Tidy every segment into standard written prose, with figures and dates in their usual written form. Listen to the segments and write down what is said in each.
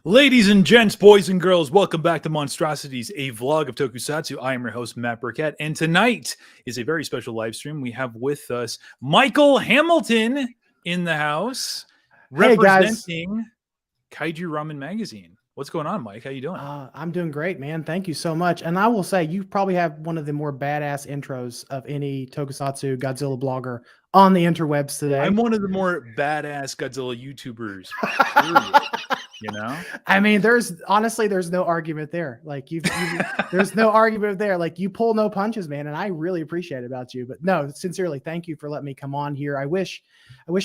Ladies and gents, boys and girls, welcome back to Monstrosities, a vlog of Tokusatsu. I am your host, Matt Burkett, and tonight is a very special live stream. We have with us Michael Hamilton in the house, representing Kaiju Ramen magazine. What's going on, Mike? How you doing? I'm doing great, man. Thank you so much. And I will say, you probably have one of the more badass intros of any Tokusatsu Godzilla blogger on the interwebs today. I'm one of the more badass Godzilla YouTubers. You know, I mean, there's no argument there. Like there's no argument there. Like you pull no punches, man. And I really appreciate it about you. But no, sincerely, thank you for letting me come on here. I wish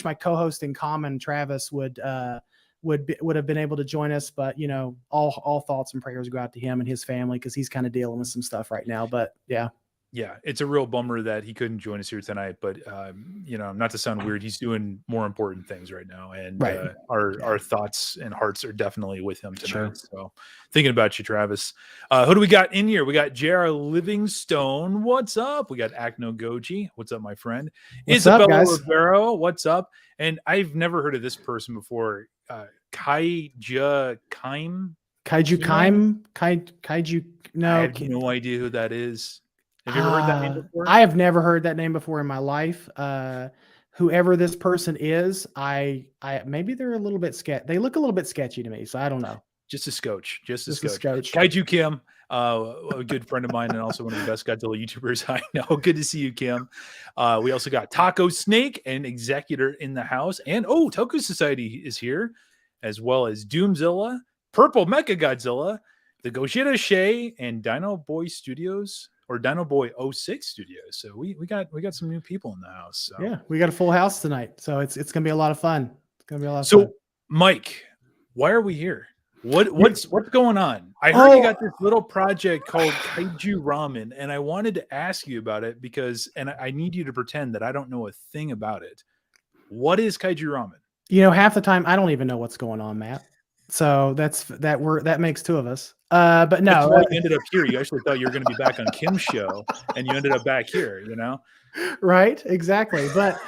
my co-host in common, Travis, would have been able to join us, but you know, all thoughts and prayers go out to him and his family because he's kind of dealing with some stuff right now. But yeah, it's a real bummer that he couldn't join us here tonight. But you know, not to sound weird, he's doing more important things right now, and our thoughts and hearts are definitely with him tonight. Sure. So, thinking about you, Travis. Who do we got in here? We got J.R. Livingstone. What's up? We got Acno Goji. What's up, my friend? What's Isabella up, guys? Rivero. What's up? And I've never heard of this person before. Kaiju Kaiju. No, I have no idea who that is. Have you ever heard that name before? I have never heard that name before in my life. Whoever this person is, I maybe they're a little bit sketchy. They look a little bit sketchy to me, so I don't know. Just a scotch. Kaiju Kim, a good friend of mine and also one of the best Godzilla YouTubers I know. Good to see you, Kim. We also got Taco Snake, an executor in the house, and Toku Society is here, as well as Doomzilla, Purple Mecha Godzilla, the Gojira Shay, and Dino Boy Studios. Or Dino Boy 06 Studios. So we got some new people in the house. So. Yeah, we got a full house tonight. So it's gonna be a lot of fun. It's gonna be a lot of fun. So Mike, why are we here? What's going on? I heard you got this little project called Kaiju Ramen, and I wanted to ask you about it because I need you to pretend that I don't know a thing about it. What is Kaiju Ramen? You know, half the time I don't even know what's going on, Matt. So that makes two of us. But no, that's why you ended up here. You actually thought you were going to be back on Kim's show, and you ended up back here. You know, right? Exactly. But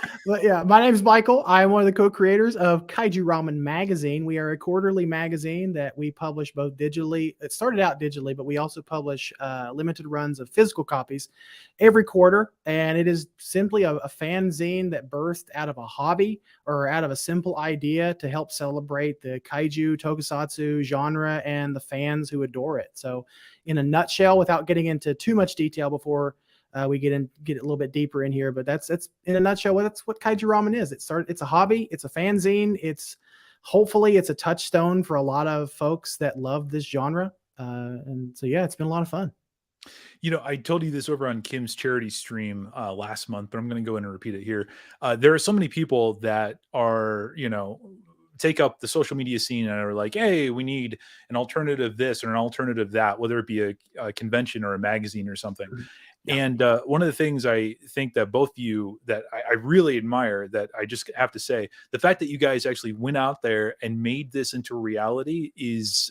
yeah, my name is Michael. I am one of the co-creators of Kaiju Ramen magazine. We are a quarterly magazine that we publish both digitally. It started out digitally, but we also publish limited runs of physical copies every quarter. And it is simply a fanzine that birthed out of a hobby or out of a simple idea to help celebrate the kaiju tokusatsu genre and the fans who adore it. So in a nutshell, without getting into too much detail before we get a little bit deeper in here, but that's in a nutshell that's what Kaiju Ramen is. It's a hobby, it's a fanzine, hopefully it's a touchstone for a lot of folks that love this genre. And so yeah, it's been a lot of fun. You know, I told you this over on Kim's charity stream last month, but I'm going to go in and repeat it here. There are so many people that are, you know, take up the social media scene and are like, hey, we need an alternative this or an alternative that, whether it be a convention or a magazine or something. Yeah. And one of the things I think that both of you that I really admire, that I just have to say, the fact that you guys actually went out there and made this into a reality is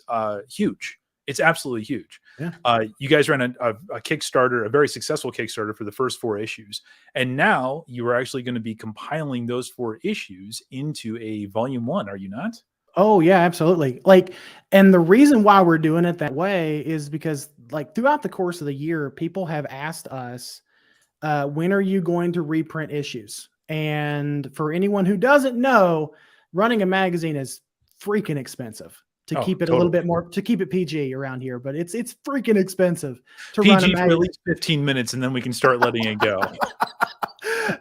huge. It's absolutely huge. Yeah. You guys ran a Kickstarter, a very successful Kickstarter for the first 4 issues. And now you are actually going to be compiling those 4 issues into a volume 1, are you not? Oh yeah, absolutely. Like, and the reason why we're doing it that way is because like throughout the course of the year, people have asked us, when are you going to reprint issues? And for anyone who doesn't know, running a magazine is freaking expensive. To keep it a little bit more, to keep it PG around here, but it's freaking expensive to run a magazine. For at least 15 minutes, and then we can start letting it go.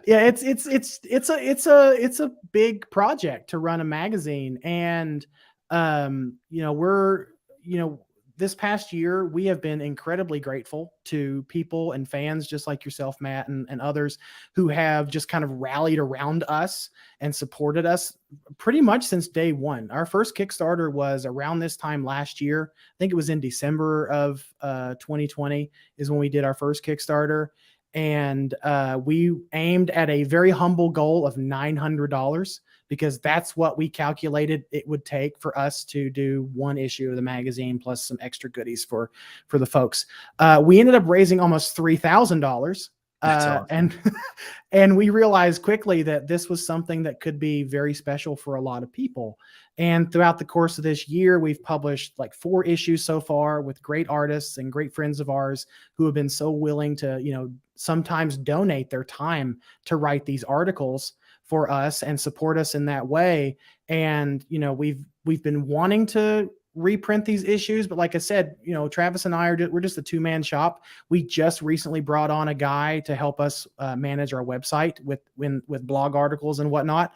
Yeah, it's a big project to run a magazine, and this past year we have been incredibly grateful to people and fans just like yourself, Matt, and others who have just kind of rallied around us and supported us pretty much since day one. Our first Kickstarter was around this time last year. I think it was in December of 2020 is when we did our first Kickstarter. And we aimed at a very humble goal of $900 because that's what we calculated it would take for us to do 1 issue of the magazine plus some extra goodies for the folks. We ended up raising almost $3,000 That's awesome. And and we realized quickly that this was something that could be very special for a lot of people. And throughout the course of this year, we've published like 4 issues so far with great artists and great friends of ours who have been so willing to, sometimes donate their time to write these articles for us and support us in that way. And we've been wanting to reprint these issues, but like I said, Travis and I we're just a 2-man shop. We just recently brought on a guy to help us manage our website with blog articles and whatnot,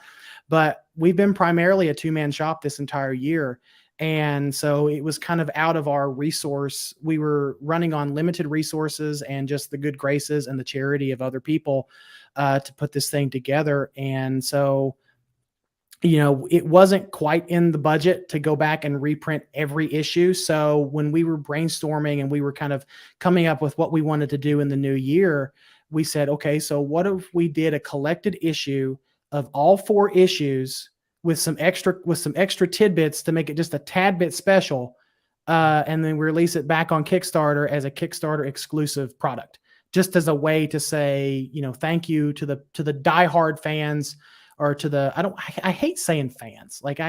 but we've been primarily a 2-man shop this entire year. And so it was kind of out of our resource. We were running on limited resources and just the good graces and the charity of other people to put this thing together. And so it wasn't quite in the budget to go back and reprint every issue. So when we were brainstorming and we were kind of coming up with what we wanted to do in the new year, we said, okay, so what if we did a collected issue of all 4 issues with some extra tidbits to make it just a tad bit special, and then we release it back on Kickstarter as a Kickstarter exclusive product, just as a way to say, thank you to the diehard fans. Or to the, I hate saying fans. Like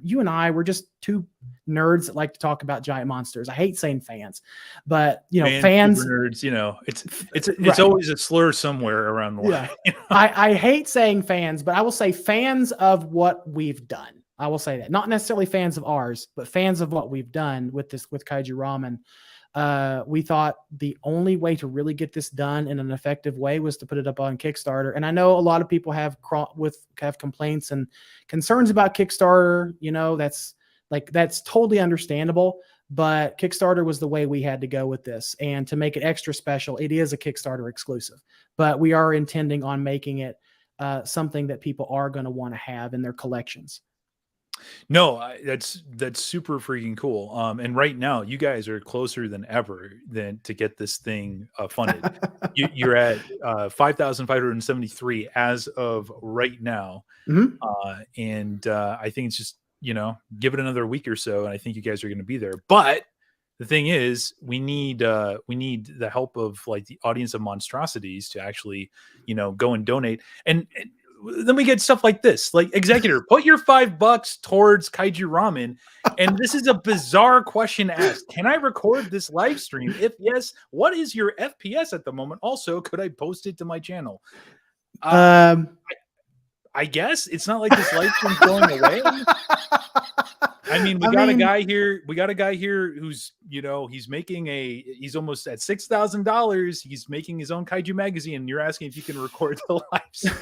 you and I, we're just 2 nerds that like to talk about giant monsters. I hate saying fans, but fans, nerds, it's right. Always a slur somewhere around the line. Yeah. I hate saying fans, but I will say fans of what we've done. I will say that, not necessarily fans of ours, but fans of what we've done with Kaiju Ramen. We thought the only way to really get this done in an effective way was to put it up on Kickstarter. And I know a lot of people have complaints and concerns about Kickstarter. That's totally understandable, but Kickstarter was the way we had to go with this. And to make it extra special, it is a Kickstarter exclusive, but we are intending on making it something that people are going to want to have in their collections. No, that's super freaking cool. And right now, you guys are closer than ever to get this thing funded. You're at 5,573 as of right now, and I think it's just give it another week or so, and I think you guys are going to be there. But the thing is, we need the help of like the audience of Monstrosities to actually go and donate and then we get stuff like this, like executor, put your $5 towards Kaiju Ramen. And this is a bizarre question asked. Can I record this live stream? If yes, what is your FPS at the moment? Also, could I post it to my channel? I guess it's not like this live stream's going away. I mean, we got a guy here who's, he's almost at $6,000. He's making his own Kaiju magazine. And you're asking if you can record the live stream.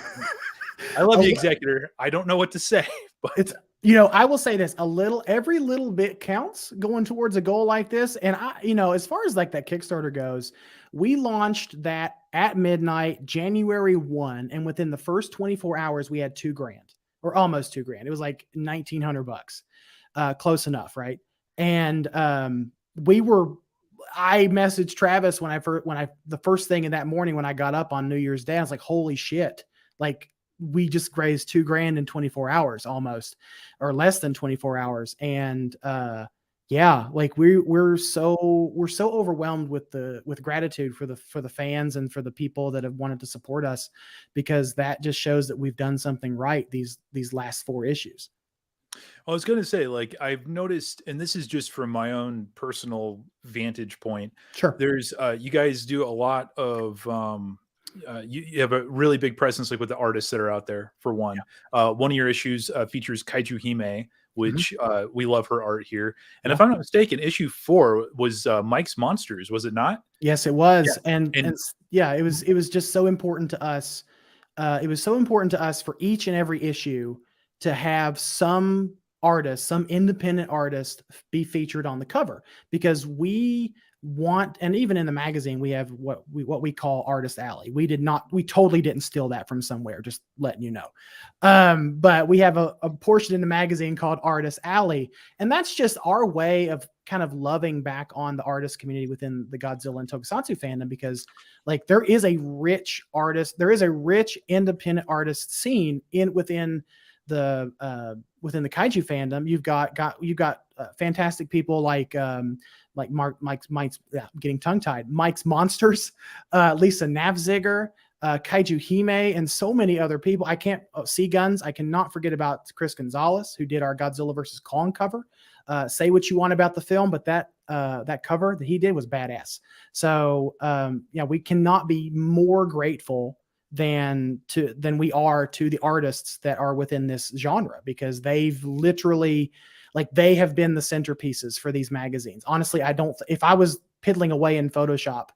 I love the executor. I don't know what to say, but it's, I will say this, every little bit counts going towards a goal like this. And as far as like that Kickstarter goes, we launched that at midnight, January 1. And within the first 24 hours, we had $2,000 or almost $2,000. It was like $1,900, close enough. Right. And, I messaged Travis the first thing in that morning when I got up on New Year's Day, I was like, holy shit. Like, we just raised $2,000 in 24 hours almost, or less than 24 hours. And, like we're so overwhelmed with gratitude for the fans and for the people that have wanted to support us, because that just shows that we've done something right these last 4 issues. I was going to say, like, I've noticed, and this is just from my own personal vantage point. Sure. There's, you guys do a lot of, you have a really big presence, like with the artists that are out there. For one, one of your issues features Kaiju Hime, which we love her art here. And if I'm not mistaken, issue 4 was Mike's Monsters, was it not? Yes, it was. Yeah. And it was just so important to us. It was so important to us for each and every issue to have some independent artist be featured on the cover, because we want, and even in the magazine, we have what we call Artist Alley. We totally didn't steal that from somewhere, just letting you know. But we have a portion in the magazine called Artist Alley, and that's just our way of kind of loving back on the artist community within the Godzilla and Tokusatsu fandom, because like there is a rich independent artist scene within the Kaiju fandom. You've got fantastic people like Mike's getting tongue tied. Mike's Monsters, Lisa Navziger, Kaiju Hime, and so many other people. I can't see Guns. I cannot forget about Chris Gonzalez, who did our Godzilla versus Kong cover. Say what you want about the film, but that cover that he did was badass. So yeah, we cannot be more grateful than we are to the artists that are within this genre, because they've literally, like, they have been the centerpieces for these magazines. Honestly, if I was piddling away in Photoshop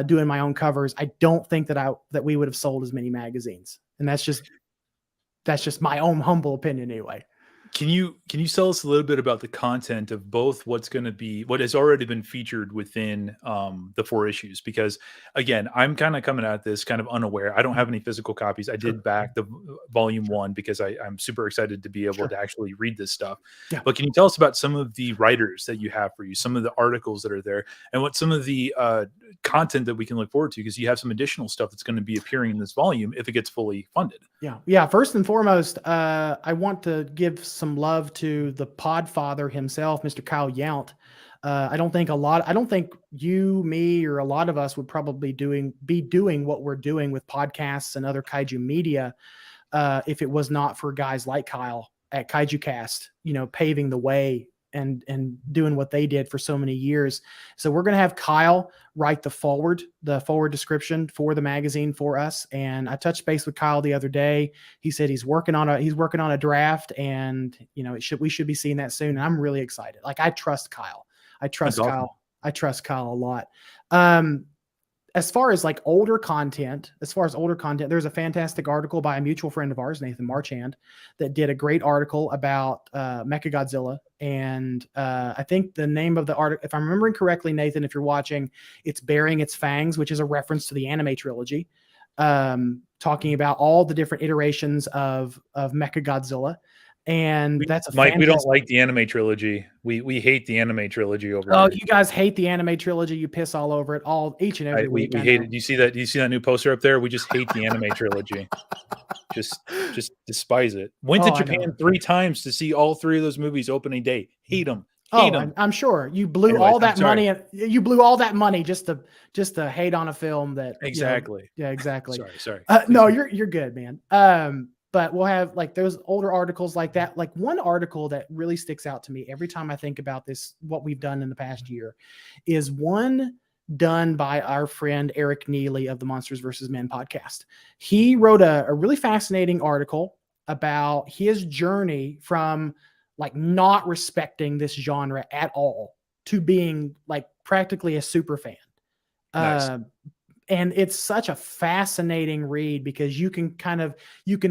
doing my own covers, I don't think that we would have sold as many magazines. And that's just my own humble opinion anyway. Can you tell us a little bit about the content of both what has already been featured within the 4 issues? Because again, I'm kind of coming at this kind of unaware. I don't have any physical copies. I did back the volume 1 because I'm super excited to be able to actually read this stuff. Yeah. But can you tell us about some of the writers that you have for you, some of the articles that are there, and what some of the content that we can look forward to? Because you have some additional stuff that's going to be appearing in this volume if it gets fully funded. Yeah. First and foremost, I want to give some love to the podfather himself, Mr. Kyle Yount. I don't think you, me, or a lot of us would probably be doing what we're doing with podcasts and other kaiju media if it was not for guys like Kyle at Kaiju Cast, paving the way and doing what they did for so many years. So we're going to have Kyle write the forward description for the magazine for us. And I touched base with Kyle the other day. He said he's working on a draft, and we should be seeing that soon. And I'm really excited. Like, I trust Kyle. That's awesome. I trust Kyle a lot. As far as older content, there's a fantastic article by a mutual friend of ours, Nathan Marchand, that did a great article about Mechagodzilla. And I think the name of the article, if I'm remembering correctly, Nathan, if you're watching, it's Bearing Its Fangs, which is a reference to the anime trilogy, talking about all the different iterations of Mechagodzilla. And that's Mike, we don't like the anime trilogy. We hate the anime trilogy over here. Oh, you guys hate the anime trilogy. You piss all over it each and every week. We hate it. Do you see that new poster up there? We just hate the anime trilogy. Just despise it. Went to Japan 3 times to see all 3 of those movies opening day. Hate them. I'm sure you blew all that money. You blew all that money just to hate on a film that exactly. Yeah, exactly. Sorry. No, you're good, man. But we'll have those older articles like that. Like, one article that really sticks out to me every time I think about this, what we've done in the past year, is one done by our friend Eric Neely of the Monsters vs. Men podcast. He wrote a really fascinating article about his journey from not respecting this genre at all to being practically a super fan. Nice. And it's such a fascinating read, because you can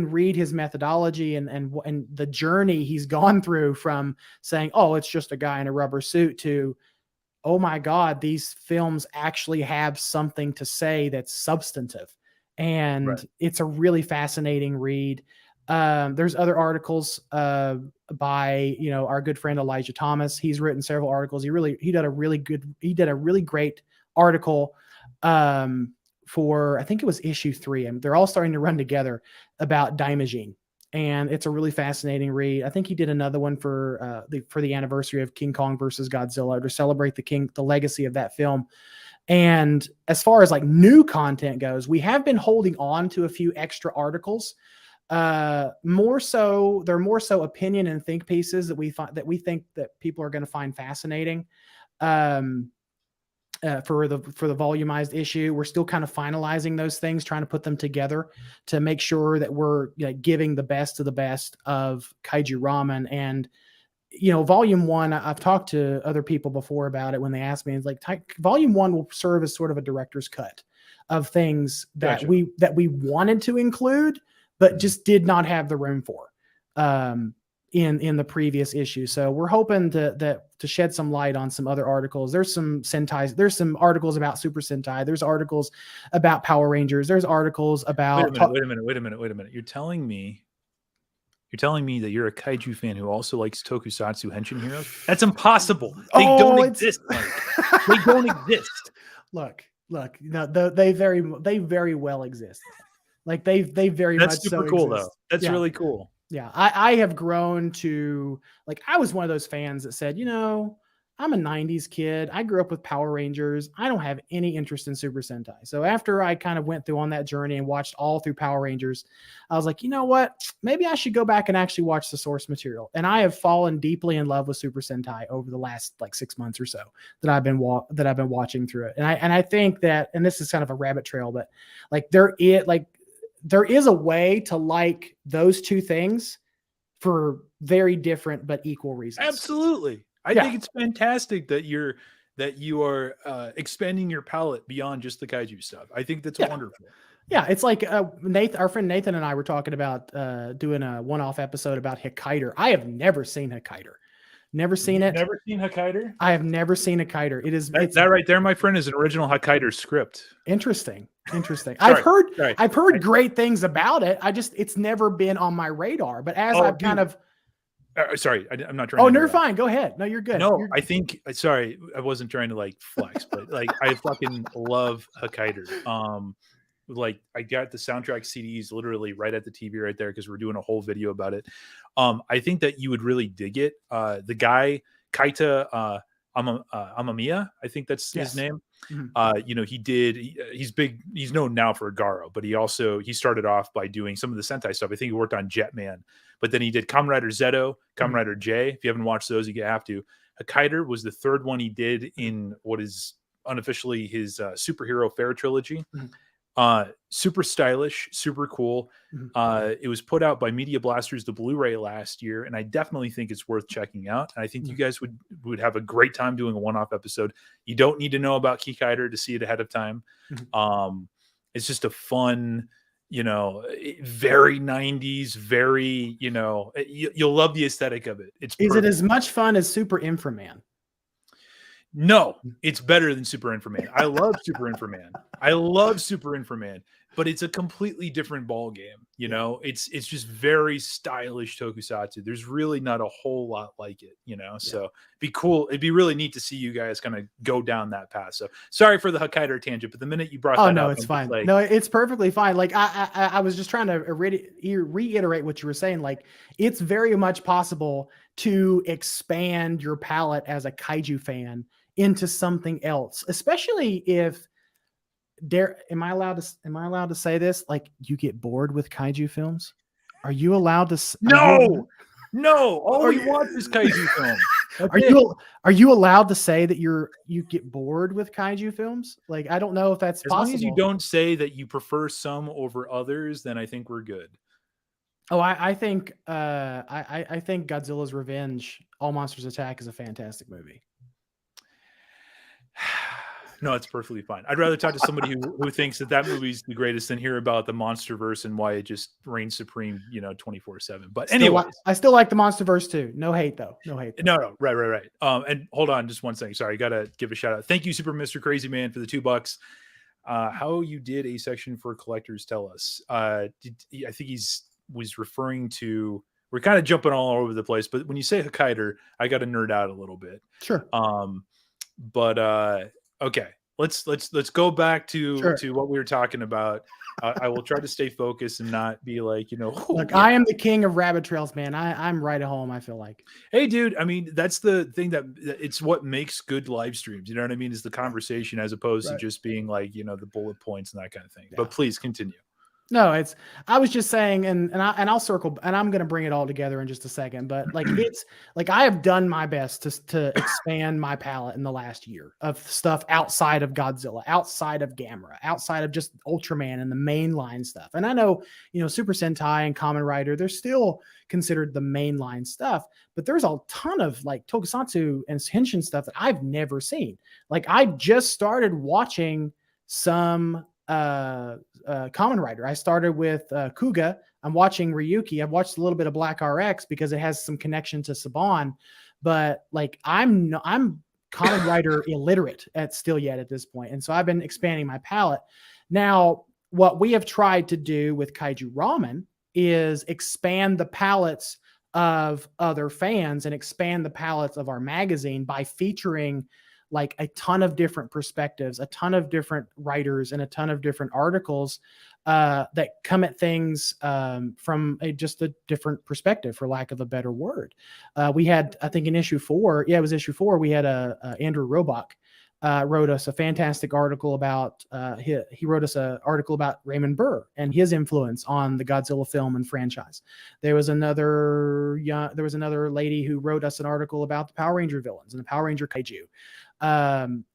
read his methodology and the journey he's gone through from saying, oh, it's just a guy in a rubber suit, to, oh my God, these films actually have something to say that's substantive. And It's a really fascinating read. There's other articles by our good friend Elijah Thomas. He's written several articles. He did a really great article for, I think it was issue 3, and they're all starting to run together, about Daimajin. And it's a really fascinating read. I think he did another one for the anniversary of King Kong versus Godzilla, to celebrate the legacy of that film. And as far as new content goes, we have been holding on to a few extra articles. They're more so opinion and think pieces that we think that people are going to find fascinating. For the volumized issue, we're still kind of finalizing those things, trying to put them together to make sure that we're giving the best of the best of Kaiju Ramen. And volume 1, I've talked to other people before about it when they asked me. It's volume 1 will serve as sort of a director's cut of things that we wanted to include, but just did not have the room for in the previous issue. So we're hoping to shed some light on some other articles. There's some Sentai. There's some articles about Super Sentai. There's articles about Power Rangers. There's articles about. Wait a minute. You're telling me that you're a kaiju fan who also likes Tokusatsu Henshin heroes? That's impossible. They don't exist, Mike. They don't exist. Look. They very well exist. They very much. That's super cool, though. That's really cool. Yeah, I have grown to I was one of those fans that said, I'm a 90s kid. I grew up with Power Rangers. I don't have any interest in Super Sentai. So after I kind of went through on that journey and watched all through Power Rangers, I was like, you know what? Maybe I should go back and actually watch the source material. And I have fallen deeply in love with Super Sentai over the last like 6 months or so that I've been watching through it. And I think that, and this is kind of a rabbit trail, but like there is a way to like those two things for very different but equal reasons. Absolutely. I think it's fantastic that you are expanding your palette beyond just the kaiju stuff. I think that's wonderful. Yeah, it's like Nathan, our friend Nathan and I were talking about doing a one-off episode about Hokkaido. I have never seen Hokkaido. Never seen it. Never seen Hokkaido? I have never seen Hokkaido. It is that right there, my friend, is an original Hokkaido script. Interesting. Sorry, I've heard great things about it. It's never been on my radar. But as I've kind of sorry, I'm not trying. Oh, no, you're fine. Go ahead. No, you're good. No, I think. Sorry, I wasn't trying to like flex, but like I fucking love Hokkaido. Like I got the soundtrack CDs literally right at the TV right there because we're doing a whole video about it. I think that you would really dig it. The guy Kaita Amamiya, I think that's his name. Mm-hmm. He's big. He's known now for Garo, but he started off by doing some of the Sentai stuff. I think he worked on Jetman, but then he did Kamen Rider Zeto, Kamen Rider J. If you haven't watched those, you have to. Hokkaido was the third one he did in what is unofficially his superhero fair trilogy. Super stylish, super cool. It was put out by Media Blasters, the Blu-ray last year, and I definitely think it's worth checking out. And I think you guys would have a great time doing a one-off episode. You don't need to know about Hokkaido to see it ahead of time. It's just a fun, very 90s, very, you'll love the aesthetic of it. Is it as much fun as Super Inframan? No, it's better than Super Inframan. I love Super Inframan, but it's a completely different ball game. It's just very stylish tokusatsu. There's really not a whole lot like it, So it'd be really neat to see you guys kind of go down that path. So sorry for the Hokkaido tangent, but the minute you brought that up, it's fine. No, it's perfectly fine. Like I was just trying to reiterate what you were saying. Like it's very much possible to expand your palette as a kaiju fan into something else, especially if am I allowed to say this? Like you get bored with kaiju films? Are you allowed to? No. All we want is kaiju films. Are you allowed to say that you get bored with kaiju films? Like I don't know if that's possible. As long as you don't say that you prefer some over others, then I think we're good. Oh, I think I think Godzilla's Revenge, All Monsters Attack is a fantastic movie. No, it's perfectly fine. I'd rather talk to somebody who thinks that movie's the greatest than hear about the MonsterVerse and why it just reigns supreme, 24/7. But anyway, I still like the MonsterVerse too. No hate though. No hate. No, right. And hold on, just one second. Sorry, gotta give a shout out. Thank you, Super Mr. Crazy Man, for the $2. How you did a section for collectors? Tell us. I think was referring to. We're kind of jumping all over the place, but when you say Hokkaido, I got to nerd out a little bit. Sure. But okay, let's go back to what we were talking about. I will try to stay focused and not be like, Look, I am the king of rabbit trails, man. I'm right at home. I feel like, hey, dude. I mean, that's the thing that it's what makes good live streams. You know what I mean? Is the conversation as opposed to just being like, the bullet points and that kind of thing. Yeah. But please continue. No, I was just saying, and I'll circle, and I'm going to bring it all together in just a second, but like, it's like, I have done my best to expand my palette in the last year of stuff outside of Godzilla, outside of Gamera, outside of just Ultraman and the mainline stuff. And I know, Super Sentai and Kamen Rider, they're still considered the mainline stuff, but there's a ton of like Tokusatsu and Henshin stuff that I've never seen. Like I just started watching some Kamen Rider. I started with Kuga. I'm watching Ryuki. I've watched a little bit of Black RX because it has some connection to Saban, but like I'm Kamen Rider illiterate at this point. And so I've been expanding my palette. Now, what we have tried to do with Kaiju Ramen is expand the palettes of other fans and expand the palettes of our magazine by featuring like a ton of different perspectives, a ton of different writers, and a ton of different articles that come at things from just a different perspective, for lack of a better word. We had, I think in issue 4, yeah, it was issue 4, we had Andrew Roebuck wrote us a fantastic article about, he wrote us an article about Raymond Burr and his influence on the Godzilla film and franchise. There was another lady who wrote us an article about the Power Ranger villains and the Power Ranger kaiju.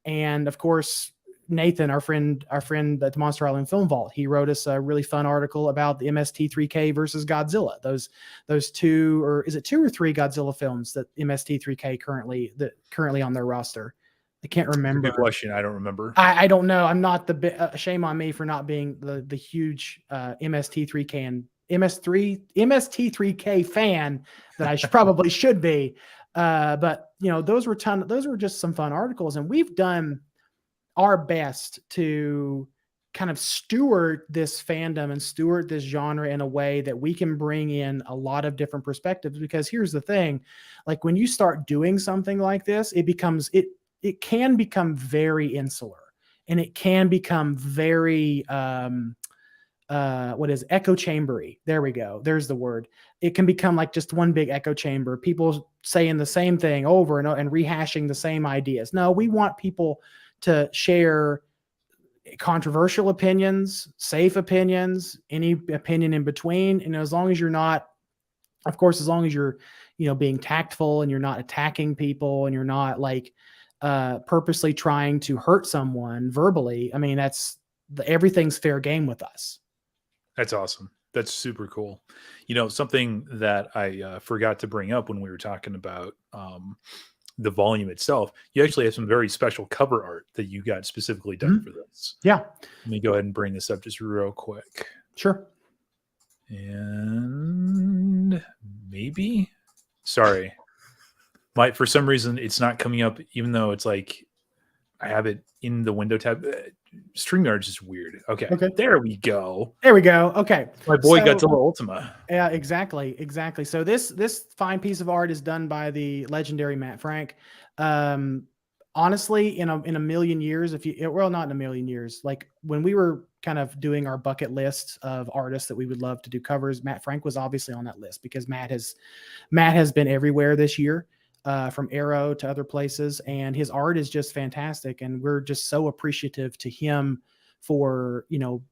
And of course, Nathan, our friend at the Monster Island Film Vault, he wrote us a really fun article about the MST3K versus Godzilla. Those 2, or is it 2 or 3 Godzilla films that MST3K currently on their roster? I can't remember. Good question. I don't remember. I don't know. I'm not shame on me for not being the huge MST3K and MST3K fan that I probably should be. But those were just some fun articles, and we've done our best to kind of steward this fandom and steward this genre in a way that we can bring in a lot of different perspectives. Because here's the thing, like when you start doing something like this, it can become very insular, and it can become very echo chambery. There we go. There's the word. It can become like just one big echo chamber, people saying the same thing over and rehashing the same ideas. No, we want people to share controversial opinions, safe opinions, any opinion in between. And as long as you're not, of course, as long as you're, being tactful and you're not attacking people and you're not like purposely trying to hurt someone verbally. I mean, everything's fair game with us. That's awesome. That's super cool. Something that I forgot to bring up when we were talking about the volume itself, you actually have some very special cover art that you got specifically done for this. Yeah. Let me go ahead and bring this up just real quick. Sure. And maybe, sorry, for some reason it's not coming up, even though it's like I have it in the window tab. StreamYard is just weird. Okay. There we go. Okay. My boy Godzilla Ultima. Yeah, exactly. So this fine piece of art is done by the legendary Matt Frank. Honestly, in a million years, not in a million years, like when we were kind of doing our bucket list of artists that we would love to do covers, Matt Frank was obviously on that list, because Matt has been everywhere this year. From Arrow to other places, and his art is just fantastic, and we're just so appreciative to him for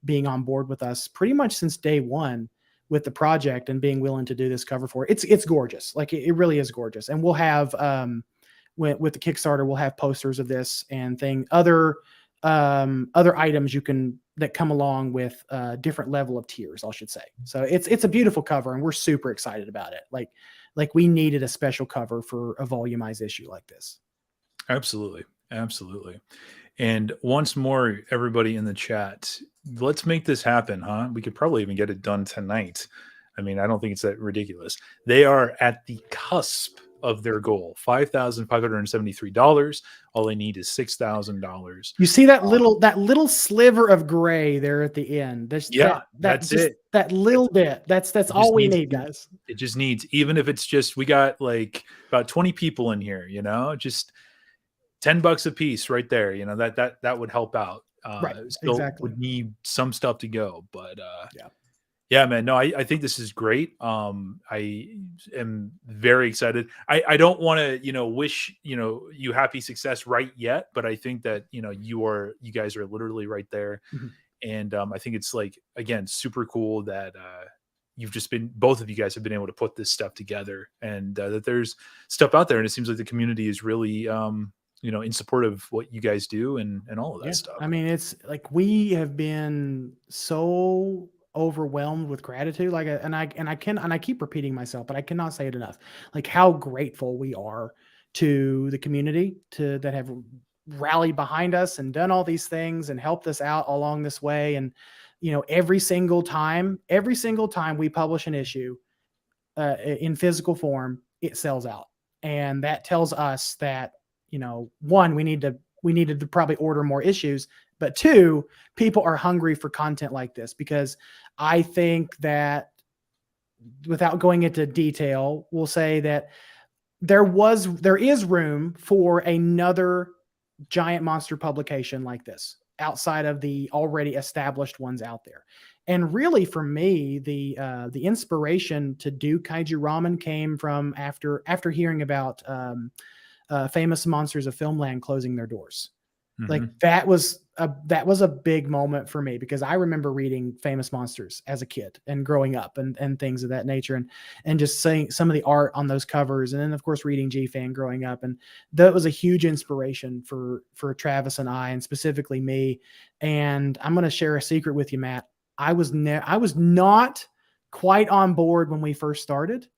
being on board with us pretty much since day one with the project and being willing to do this cover for it. It's gorgeous. Like it really is gorgeous. And we'll have with the Kickstarter, we'll have posters of this and other items that come along with different level of tiers, I should say. So it's a beautiful cover, and we're super excited about it. Like we needed a special cover for a volumized issue like this. Absolutely. And once more, everybody in the chat, let's make this happen, huh? We could probably even get it done tonight. I mean, I don't think it's that ridiculous. They are at the cusp of their goal, $5,573. All they need is $6,000. You see that little sliver of gray there at the end. That's it. That little bit. That's all we need, guys. It just needs, even if it's just, we got like about 20 people in here, just $10 a piece right there. That would help out. Right. Still exactly. would need some stuff to go, but yeah, man. No, I think this is great. I am very excited. I don't want to, wish, you happy success right yet, but I think that, you guys are literally right there. Mm-hmm. And I think it's like, again, super cool that both of you guys have been able to put this stuff together, and that there's stuff out there. And it seems like the community is really, in support of what you guys do and all of that stuff. I mean, it's like, we have been so overwhelmed with gratitude, I keep repeating myself, but I cannot say it enough, like how grateful we are to the community that have rallied behind us and done all these things and helped us out along this way. And every single time we publish an issue in physical form, it sells out, and that tells us that one, we needed to probably order more issues, but two, people are hungry for content like this, because I think that, without going into detail, we'll say that there is room for another giant monster publication like this outside of the already established ones out there. And really, for me, the inspiration to do Kaiju Ramen came from after hearing about Famous Monsters of Filmland closing their doors. Like Mhm. that was a big moment for me, because I remember reading Famous Monsters as a kid and growing up and things of that nature, and just seeing some of the art on those covers, and then of course reading G-Fan growing up, and that was a huge inspiration for Travis and I, and specifically me. And I'm going to share a secret with you, Matt. I was not quite on board when we first started.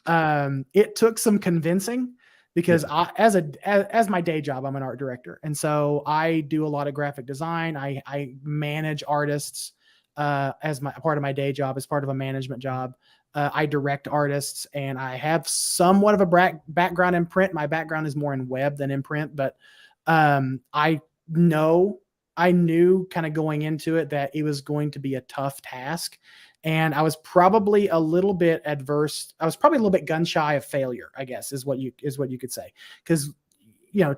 It took some convincing, because as my day job, I'm an art director. And so I do a lot of graphic design. I manage artists, as my part of my day job, as part of a management job. I direct artists, and I have somewhat of a background in print. My background is more in web than in print, but I knew kind of going into it that it was going to be a tough task. And I was probably a little bit adverse. I was probably a little bit gun shy of failure, I guess, is what you could say. Because,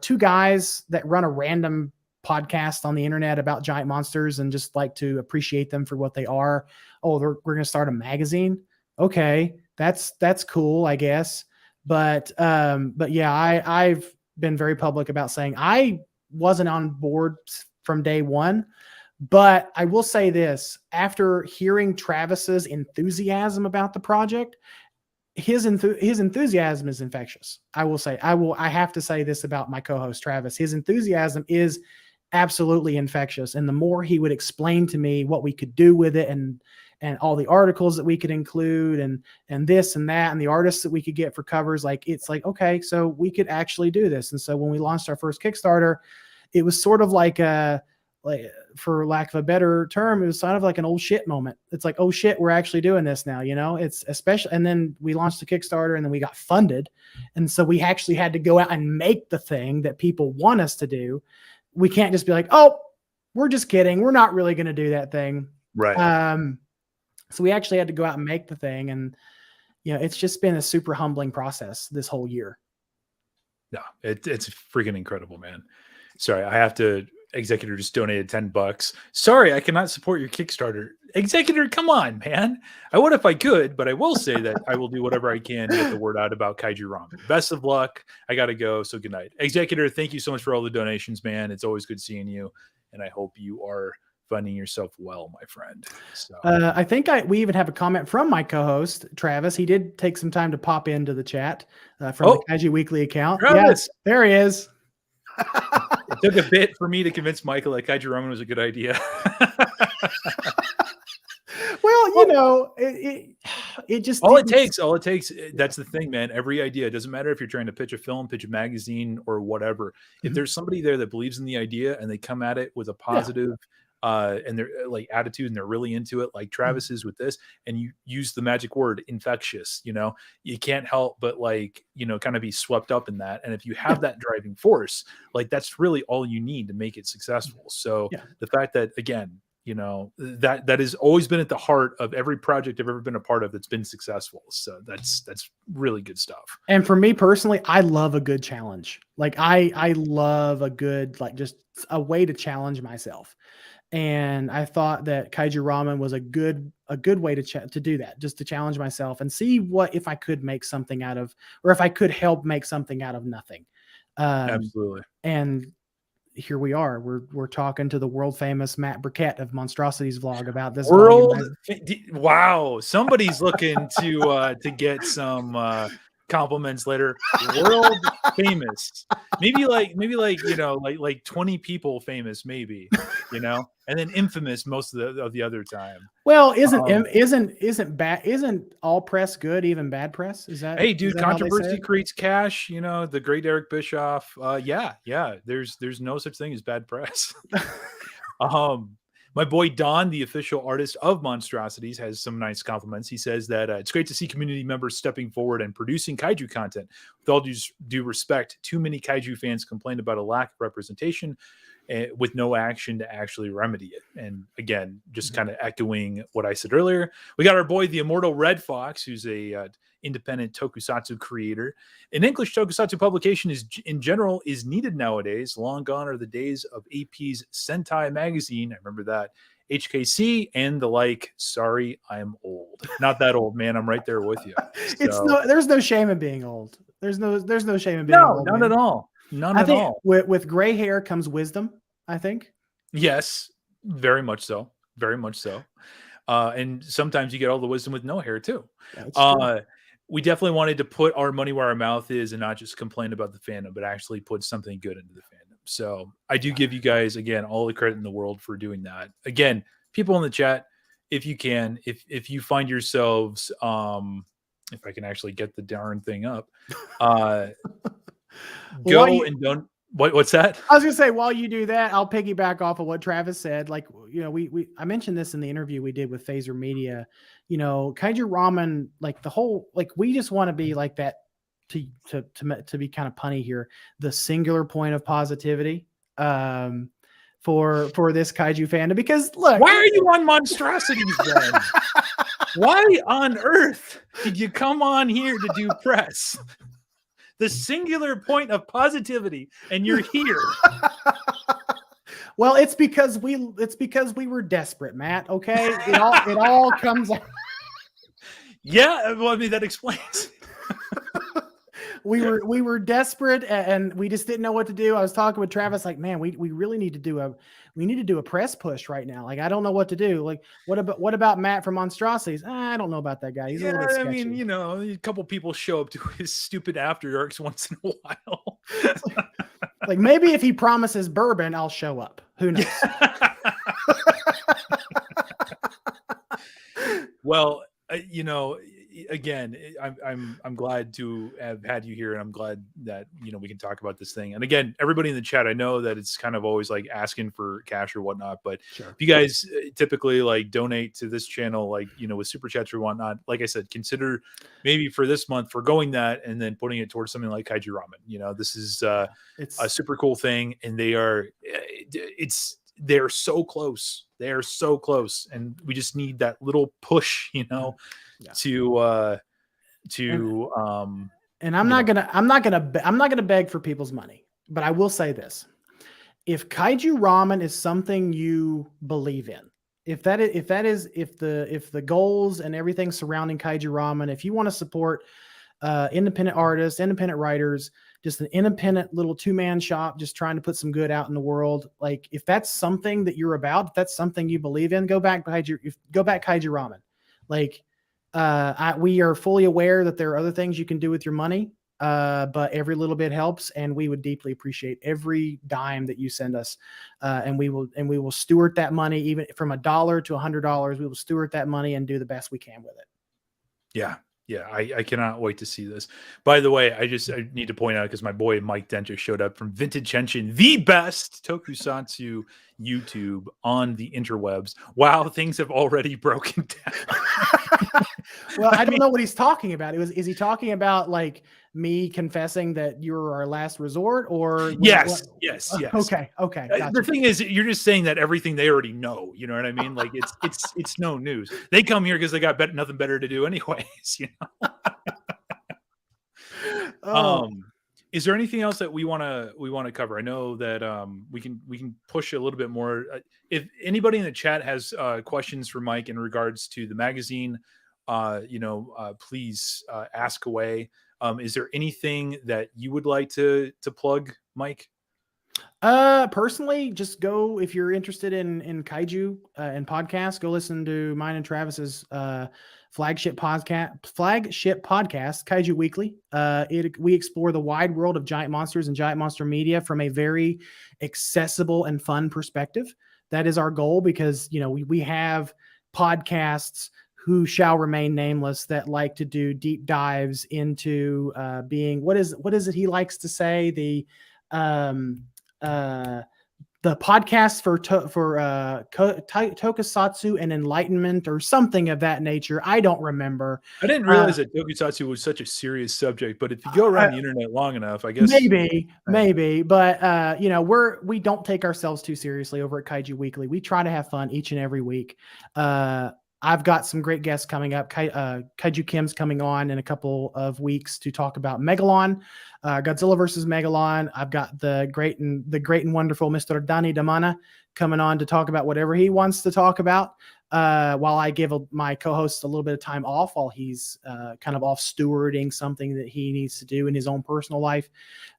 two guys that run a random podcast on the internet about giant monsters and just like to appreciate them for what they are. Oh, we're going to start a magazine. Okay. That's cool, I guess. But yeah, I've been very public about saying I wasn't on board from day one. But I will say this, after hearing Travis's enthusiasm about the project, his enthusiasm is infectious. I have to say this about my co-host Travis. His enthusiasm is absolutely infectious. And the more he would explain to me what we could do with it, and all the articles that we could include, and this and that, and the artists that we could get for covers, like, it's like, okay, so we could actually do this. And so when we launched our first Kickstarter, it was sort of like for lack of a better term, it was sort of like an old shit moment. It's like, oh shit, we're actually doing this now, it's especially, and then we launched the Kickstarter, and then we got funded. And so we actually had to go out and make the thing that people want us to do. We can't just be like, oh, we're just kidding, we're not really going to do that thing. Right. So we actually had to go out and make the thing. And, it's just been a super humbling process this whole year. Yeah, it's freaking incredible, man. Sorry, I have to. Executor just donated $10. Sorry, I cannot support your Kickstarter. Executor, come on, man. I would if I could, but I will say that I will do whatever I can to get the word out about Kaiju Ramen. Best of luck. I got to go. So good night. Executor, thank you so much for all the donations, man. It's always good seeing you. And I hope you are funding yourself well, my friend. So I think we even have a comment from my co-host, Travis. He did take some time to pop into the chat from the Kaiju Weekly account. Travis. Yes, there he is. It took a bit for me to convince Michael that Kaiju Ramen was a good idea. Well, it just all it takes. That's the thing, man. Every idea, it doesn't matter if you're trying to pitch a film, pitch a magazine, or whatever. If there's somebody there that believes in the idea and they come at it with a positive and they're like attitude, and they're really into it, like Travis is with this, and you use the magic word infectious, you can't help but kind of be swept up in that. And if you have that driving force, like, that's really all you need to make it successful. So the fact that, again, that has always been at the heart of every project I've ever been a part of that's been successful. So that's really good stuff. And for me personally, I love a good challenge. Like I love a good, just a way to challenge myself. And I thought that Kaiju Ramen was a good way to do that, just to challenge myself and see if I could make something out of, or if I could help make something out of nothing. Absolutely. And here we are. We're talking to the world famous Matt Burkett of Monstrosities vlog about this. Wow, somebody's looking to get some compliments later. World famous, maybe like 20 people famous, maybe, and then infamous most of the other time. Well, isn't all press good, even bad press? Is that, hey, dude, controversy creates cash, the great Eric Bischoff. There's no such thing as bad press. My boy Don, the official artist of Monstrosities, has some nice compliments. He says that it's great to see community members stepping forward and producing kaiju content. With all due respect, too many kaiju fans complain about a lack of representation with no action to actually remedy it. And again, just kind of echoing what I said earlier, we got our boy, the immortal Red Fox, who's a independent tokusatsu creator. An English tokusatsu publication in general is needed nowadays. Long gone are the days of AP's Sentai magazine. I remember that. HKC and the like. Sorry, I'm old. Not that old, man. I'm right there with you. There's no shame in being old. There's no shame in being old. None man. at all. None I at think all. with gray hair comes wisdom, I think. Yes, very much so. Very much so. And sometimes you get all the wisdom with no hair too. We definitely wanted to put our money where our mouth is and not just complain about the fandom, but actually put something good into the fandom. So I do give you guys, again, all the credit in the world for doing that. Again, people in the chat, if you can, if you find yourselves, if I can actually get the darn thing up, go and don't. What's that? I was gonna say, while you do that, I'll piggyback off of what Travis said. Like, you know, I mentioned this in the interview we did with Phaser Media. You know, Kaiju Ramen, like the whole, like we just want to be like that to be kind of punny here, the singular point of positivity for this Kaiju fandom. Because look, why are you on Monstrosities then? Why on earth did you come on here to do press? The singular point of positivity, and you're here. Well, it's because we were desperate, Matt. Okay, it all comes out. Yeah, well, I mean that explains. we were desperate, and we just didn't know what to do. I was talking with Travis, like, man, we really need to do a press push right now. Like, I don't know what to do. Like, what about Matt from Monstrosities? I don't know about that guy. He's a little bit sketchy. I mean, you know, a couple people show up to his stupid after darks once in a while. Like, maybe if he promises bourbon, I'll show up. Who knows? Well, you know, again, I'm glad to have had you here, and I'm glad that, you know, we can talk about this thing. And again, everybody in the chat, I know that it's kind of always like asking for cash or whatnot, but sure. If you guys typically like donate to this channel, like, you know, with super chats or whatnot, like I said, consider maybe for this month forgoing that and then putting it towards something like Kaiju Ramen. You know, this is it's a super cool thing, and they're so close. They are so close, and we just need that little push, you know, and I'm not gonna beg for people's money, but I will say this: if Kaiju Ramen is something you believe in, if the goals and everything surrounding Kaiju Ramen, if you want to support independent artists, independent writers, just an independent little two-man shop, just trying to put some good out in the world. Like, if that's something that you're about, if that's something you believe in, go back Kaiju Ramen. Like, we are fully aware that there are other things you can do with your money, but every little bit helps, and we would deeply appreciate every dime that you send us. And we will steward that money, even from $1 to $100. We will steward that money and do the best we can with it. Yeah. Yeah, I cannot wait to see this. By the way, I need to point out, because my boy Mike Dent just showed up from Vintage Henshin, the best Tokusatsu YouTube on the interwebs. Wow, things have already broken down. Well, I don't know what he's talking about. Is he talking about like me confessing that you're our last resort, or yes. Okay. Gotcha. The thing is, you're just saying that everything they already know. You know what I mean? Like, it's no news. They come here because they got nothing better to do, anyways. You know. Is there anything else that we want to cover? I know that we can push a little bit more. If anybody in the chat has questions for Mike in regards to the magazine, please ask away. Is there anything that you would like to plug, Mike? Personally, just go, if you're interested in kaiju and podcasts, go listen to mine and Travis's flagship podcast, Kaiju Weekly. We explore the wide world of giant monsters and giant monster media from a very accessible and fun perspective. That is our goal, because, you know, we have podcasts who shall remain nameless that like to do deep dives into being, what is it he likes to say, the podcast for Tokusatsu and enlightenment, or something of that nature. I don't remember. I didn't realize that Tokusatsu was such a serious subject, but if you go around the internet long enough, I guess maybe. But we don't take ourselves too seriously over at Kaiju Weekly. We try to have fun each and every week. I've got some great guests coming up. Kaiju Kim's coming on in a couple of weeks to talk about Megalon, Godzilla versus Megalon. I've got the great and wonderful Mr. Danny Damana coming on to talk about whatever he wants to talk about. While I give my co-host a little bit of time off while he's kind of off stewarding something that he needs to do in his own personal life.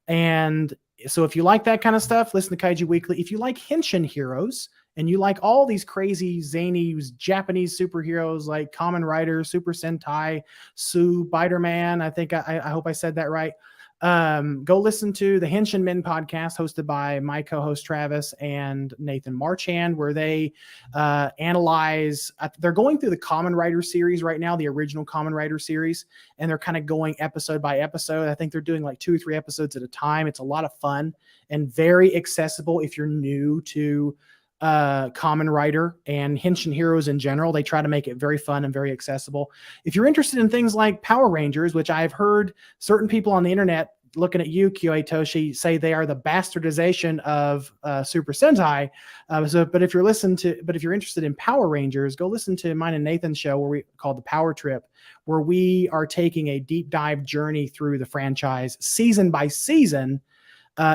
And so if you like that kind of stuff, listen to Kaiju Weekly. If you like Henshin heroes and you like all these crazy, zany Japanese superheroes like Kamen Rider, Super Sentai, Spider-Man, I hope I said that right. Go listen to the Henshin Men podcast hosted by my co-host Travis and Nathan Marchand, where they analyze. They're going through the Kamen Rider series right now, the original Kamen Rider series, and they're kind of going episode by episode. I think they're doing like 2 or 3 episodes at a time. It's a lot of fun and very accessible if you're new to Kamen Rider and Henshin heroes in general. They try to make it very fun and very accessible. If you're interested in things like Power Rangers, which I've heard certain people on the internet, looking at you, Kyoei Toshi, say they are the bastardization of Super Sentai. But if you're interested in Power Rangers, go listen to mine and Nathan's show where we called the Power Trip, where we are taking a deep dive journey through the franchise season by season,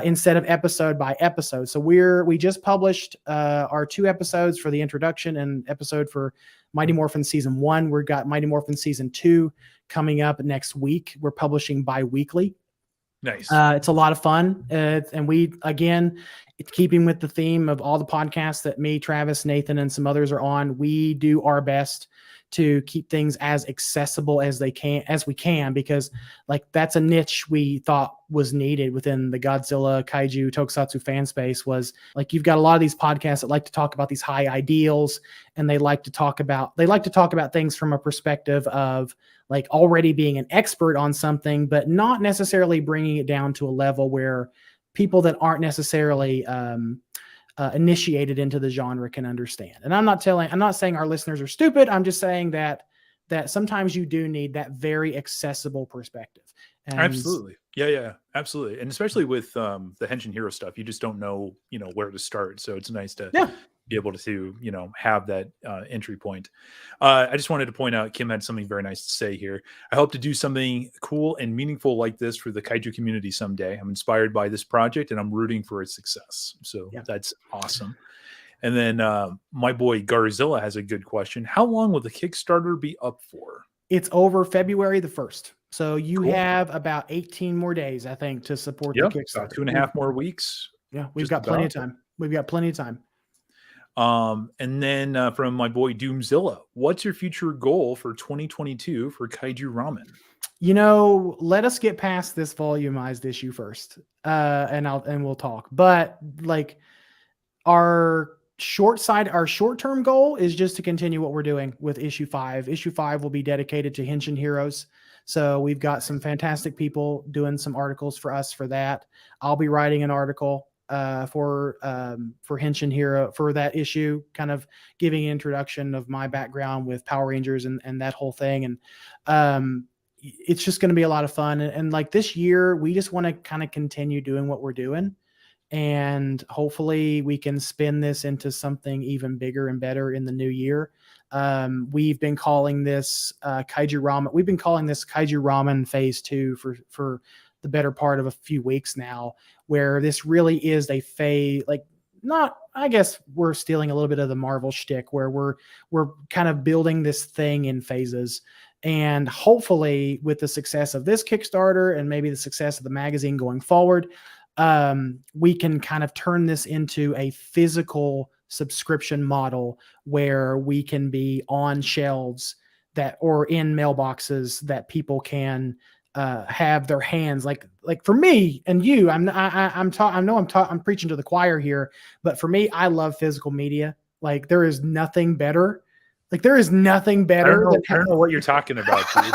instead of episode by episode. So we just published our 2 episodes for the introduction and episode for Mighty Morphin Season 1. We've got Mighty Morphin Season 2 coming up next week. We're publishing bi-weekly. Nice. It's a lot of fun. And we, again, it's keeping with the theme of all the podcasts that me, Travis, Nathan, and some others are on. We do our best to keep things as accessible as we can, because like that's a niche we thought was needed within the Godzilla, Kaiju, Tokusatsu fan space. Was like, you've got a lot of these podcasts that like to talk about these high ideals, and they like to talk about things from a perspective of like already being an expert on something, but not necessarily bringing it down to a level where people that aren't necessarily initiated into the genre can understand. And I'm not saying our listeners are stupid. I'm just saying that sometimes you do need that very accessible perspective. And absolutely. Yeah, absolutely. And especially with the Henshin hero stuff, you just don't know, where to start. So it's nice to be able to, have that entry point. I just wanted to point out, Kim had something very nice to say here. I hope to do something cool and meaningful like this for the Kaiju community someday. I'm inspired by this project and I'm rooting for its success. So that's awesome. And then my boy Godzilla has a good question. How long will the Kickstarter be up for? It's over February the 1st. So you have about 18 more days, I think, to support the Kickstarter. About 2.5 more weeks. Yeah, we've got plenty of time. And then from my boy Doomzilla, what's your future goal for 2022 for Kaiju Ramen? Let us get past this volumized issue first, and we'll talk. But like our short-term goal is just to continue what we're doing with issue 5. Issue 5 will be dedicated to Henshin heroes. So we've got some fantastic people doing some articles for us for that. I'll be writing an article for Henshin hero for that issue, kind of giving an introduction of my background with Power Rangers and that whole thing. And it's just going to be a lot of fun. And like this year, we just want to kind of continue doing what we're doing. And hopefully we can spin this into something even bigger and better in the new year. We've been calling this Kaiju Ramen. We've been calling this Kaiju Ramen Phase 2 for the better part of a few weeks now, where this really is a phase, like not, I guess we're stealing a little bit of the Marvel shtick, where we're kind of building this thing in phases. And hopefully with the success of this Kickstarter and maybe the success of the magazine going forward, we can kind of turn this into a physical subscription model where we can be on shelves or in mailboxes that people can have their hands, like for me and you. I'm preaching to the choir here, but for me, I love physical media. Like there is nothing better. I don't know what you're talking about, dude.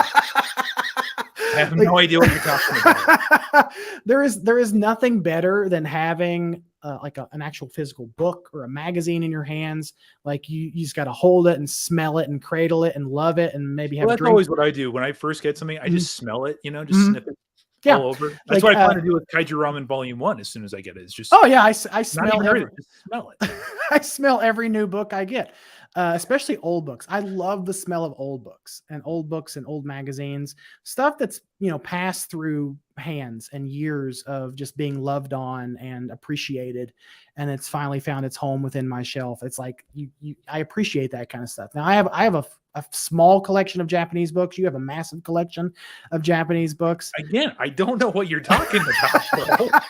I have no idea what you're talking about. There is nothing better than having an actual physical book or a magazine in your hands. Like you just got to hold it and smell it and cradle it and love it and maybe have. Well, that's always what I do when I first get something. I just smell it, just sniff it all over. That's what I plan to do with Kaiju Ramen Volume 1 as soon as I get it. It's just I smell it. Just smell it. I smell every new book I get. especially old books. I love the smell of old books and old magazines, stuff that's, passed through hands and years of just being loved on and appreciated. And it's finally found its home within my shelf. It's like, I appreciate that kind of stuff. Now I have a small collection of Japanese books. You have a massive collection of Japanese books. Again, I don't know what you're talking about.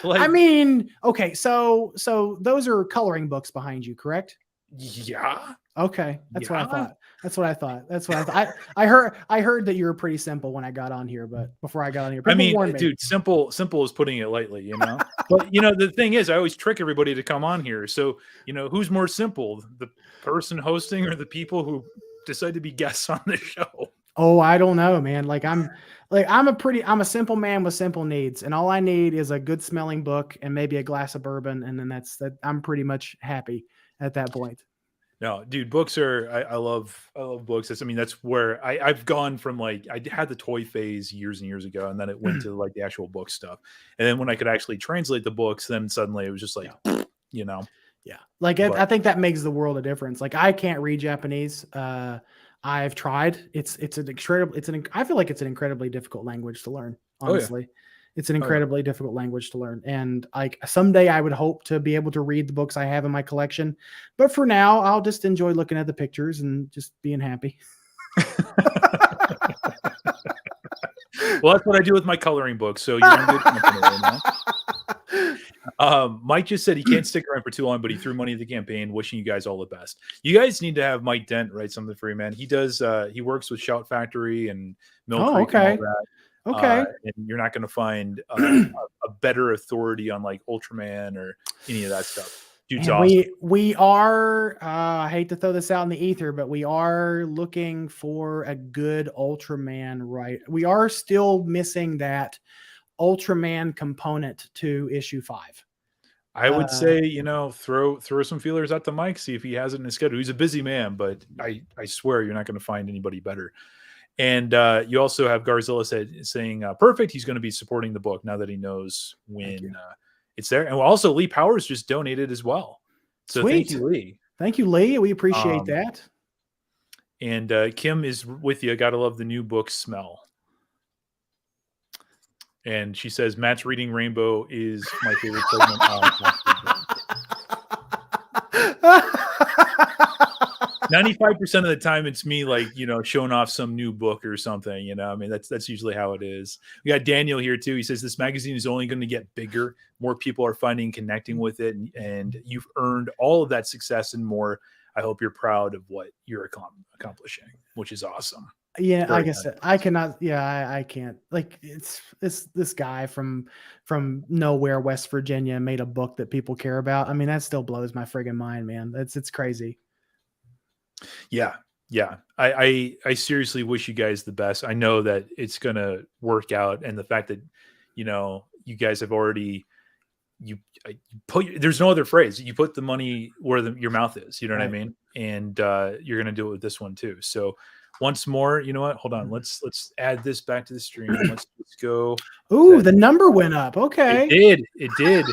Like, I mean, okay. So those are coloring books behind you, correct? yeah. Okay, that's what I Yeah. thought. That's what I thought. I heard that you were pretty simple when I got on here, but before I got on here, I people mean, warned me. dude, simple is putting it lightly, But the thing is, I always trick everybody to come on here. So, who's more simple, the person hosting or the people who decide to be guests on the show? Oh, I don't know, man. I'm a simple man with simple needs, and all I need is a good smelling book and maybe a glass of bourbon, and then that's that. I'm pretty much happy at that point. No, dude, books are, I love books. That's where I've gone from, like, I had the toy phase years and years ago, and then it went to like the actual book stuff. And then when I could actually translate the books, then suddenly it was just like, Yeah. Like, I think that makes the world a difference. Like, I can't read Japanese. I've tried. I feel like it's an incredibly difficult language to learn. Honestly, it's an incredibly difficult language to learn. And like someday I would hope to be able to read the books I have in my collection. But for now, I'll just enjoy looking at the pictures and just being happy. Well, that's what I do with my coloring book. So you're in good company right now. Mike just said he can't stick around for too long, but he threw money at the campaign. Wishing you guys all the best. You guys need to have Mike Dent write something for you, man. He does. He works with Shout Factory and Mill Creek okay. and all that. Okay. And you're not going to find a better authority on like Ultraman or any of that stuff. Dude's awesome. We are, I hate to throw this out in the ether, but we are looking for a good Ultraman, right? We are still missing that Ultraman component to issue 5. I would say, throw some feelers at the Mike, see if he has it in his schedule. He's a busy man, but I swear you're not going to find anybody better. And you also have Godzilla saying, perfect. He's going to be supporting the book now that he knows when it's there. And also Lee Powers just donated as well. So Sweet. Thank you, Lee. Thank you, Lee. We appreciate that. And Kim is with you. Gotta love the new book smell. And she says, Matt's reading Rainbow is my favorite segment. 95% of the time it's me, like, showing off some new book or something, that's usually how it is. We got Daniel here too. He says this magazine is only going to get bigger. More people are finding, connecting with it, and you've earned all of that success and more. I hope you're proud of what you're accomplishing, which is awesome. Yeah, like I said, I cannot. Yeah, I can't. Like, it's this guy from nowhere, West Virginia, made a book that people care about. I mean, that still blows my friggin' mind, man. It's crazy. Yeah. I seriously wish you guys the best. I know that it's gonna work out, and the fact that you guys have already there's no other phrase. You put the money where your mouth is. You know what I mean? And you're gonna do it with this one too. So once more, you know what? Hold on. Let's add this back to the stream. Let's go. Ooh, the number went up. Okay. It did.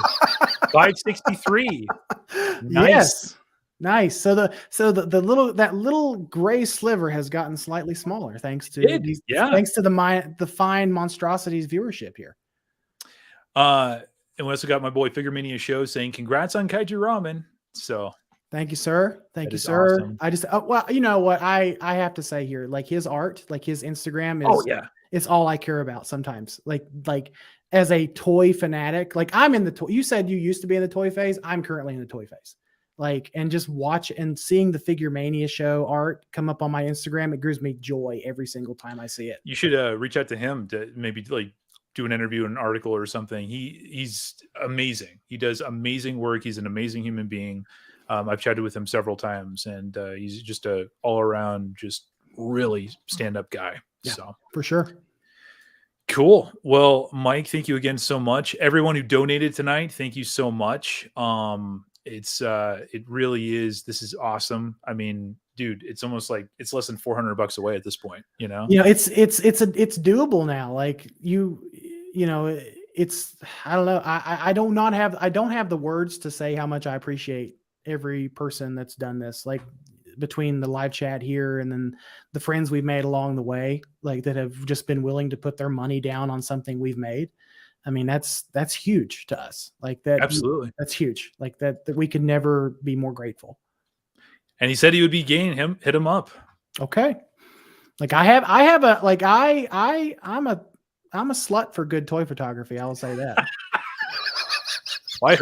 563. Nice. Yes. Nice. So the little gray sliver has gotten slightly smaller thanks to the fine monstrosities viewership here. And we also got my boy Figure Mania Show saying congrats on Kaiju Ramen. So thank you, sir. Thank you, sir. Awesome. I just well, you know what I have to say here, like his art, like his Instagram is it's all I care about sometimes. Like as a toy fanatic, like I'm in the toy. You said you used to be in the toy phase. I'm currently in the toy phase. Like, and just watch and seeing the Figure Mania Show art come up on my Instagram, it gives me joy every single time I see it. You should reach out to him to maybe like do an interview, an article or something. He's amazing. He does amazing work. He's an amazing human being. I've chatted with him several times, and he's just a all around, just really stand up guy. Yeah, so for sure. Cool. Well, Mike, thank you again so much. Everyone who donated tonight, thank you so much. It really is. This is awesome. I mean, dude, it's almost like it's less than $400 away at this point, it's doable now. Like it's, I don't know. I don't have the words to say how much I appreciate every person that's done this. Like between the live chat here and then the friends we've made along the way, like that have just been willing to put their money down on something we've made. I mean, that's huge to us. Like that. Absolutely. That's huge. Like that we could never be more grateful. And he said he would be game. Hit him up. Okay. Like I'm a slut for good toy photography. I will say that. Well, I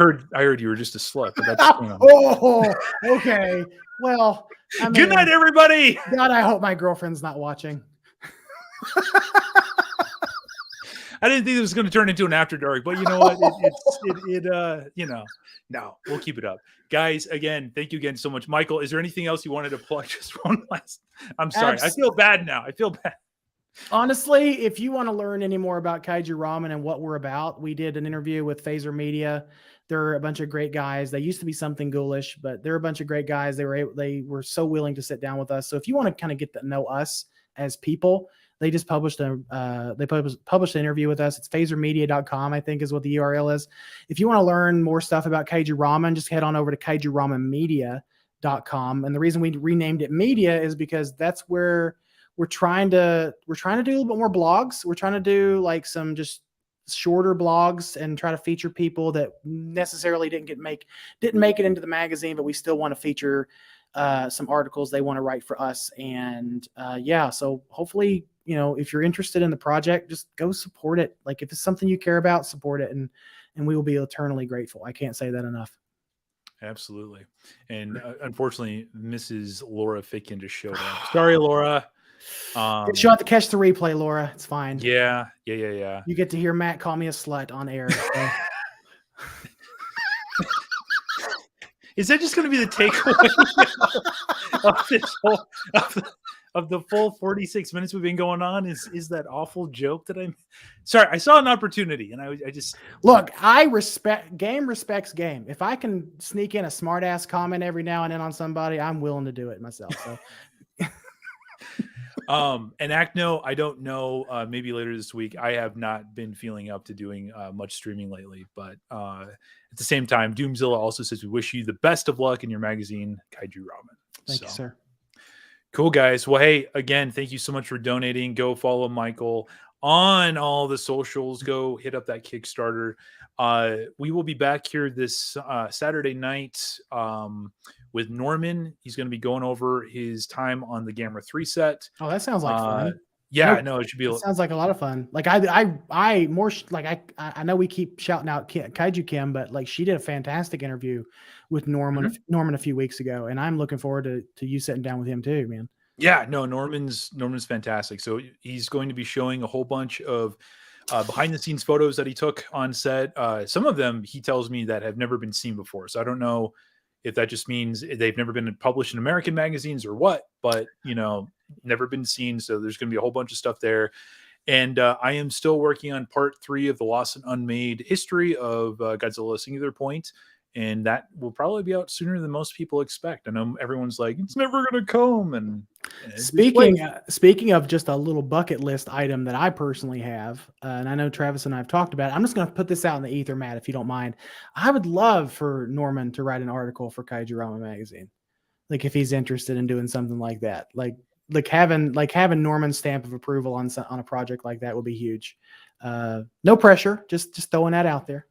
heard you were just a slut, but that's oh, okay. Well, I mean, good night, everybody. God, I hope my girlfriend's not watching. I didn't think it was going to turn into an after dark, but you know what? No, we'll keep it up. Guys, again, thank you again so much. Michael, is there anything else you wanted to plug? Just one last. I'm sorry. I feel bad now. I feel bad. Honestly, if you want to learn any more about Kaiju Ramen and what we're about, we did an interview with Phaser Media. They're a bunch of great guys. They used to be something ghoulish, but they're a bunch of great guys. They were so willing to sit down with us. So if you want to kind of get to know us as people, they just published an interview with us. It's phasermedia.com, I think is what the URL is. If you want to learn more stuff about Kaiju Ramen, just head on over to kaijuramenmedia.com. And the reason we renamed it media is because that's where we're trying to do a little bit more blogs. We're trying to do like some just shorter blogs and try to feature people that necessarily didn't make it into the magazine, but we still want to feature some articles they want to write for us. And so hopefully, if you're interested in the project, just go support it. Like if it's something you care about, support it, and we will be eternally grateful. I can't say that enough. Absolutely. And unfortunately, Mrs. Laura Ficken just showed up. Sorry, Laura. She'll have to catch the replay, Laura. It's fine. Yeah. You get to hear Matt call me a slut on air. So. Is that just going to be the takeaway of the full 46 minutes we've been going on? Is that awful joke that I'm sorry? I saw an opportunity and I just look. I respects game. If I can sneak in a smart ass comment every now and then on somebody, I'm willing to do it myself. So. And Acno, I don't know, maybe later this week. I have not been feeling up to doing much streaming lately, but at the same time, Doomzilla also says we wish you the best of luck in your magazine, Kaiju Ramen. Thank you, sir. Cool, guys. Well, hey, again, thank you so much for donating. Go follow Michael on all the socials. Go hit up that Kickstarter. We will be back here this Saturday night with Norman. He's going to be going over his time on the Gamera 3 set. Oh, that sounds like fun. Yeah, no, it should be. It sounds like a lot of fun. Like I know we keep shouting out Kaiju Kim, but like she did a fantastic interview with Norman a few weeks ago, and I'm looking forward to you sitting down with him too, man. Yeah, no, Norman's fantastic. So he's going to be showing a whole bunch of behind the scenes photos that he took on set. Some of them he tells me that have never been seen before. So I don't know if that just means they've never been published in American magazines or what, but never been seen. So there's going to be a whole bunch of stuff there. And I am still working on part 3 of the Lost and Unmade history of Godzilla Singular Point. And that will probably be out sooner than most people expect. I know everyone's like, it's never going to come. And speaking of just a little bucket list item that I personally have, and I know Travis and I have talked about it, I'm just going to put this out in the ether, Matt, if you don't mind. I would love for Norman to write an article for Kaiju Ramen magazine. Like if he's interested in doing something like that, like having Norman's stamp of approval on a project like that would be huge. No pressure, just throwing that out there.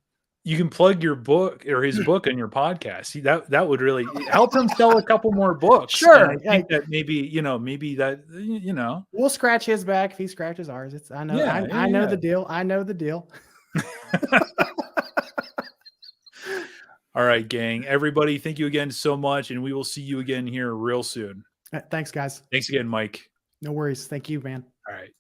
You can plug your book or his book on your podcast. See, that would really help him sell a couple more books. Sure. And I think that maybe that we'll scratch his back if he scratches ours. I know the deal. I know the deal. All right, gang. Everybody, thank you again so much. And we will see you again here real soon. Thanks, guys. Thanks again, Mike. No worries. Thank you, man. All right.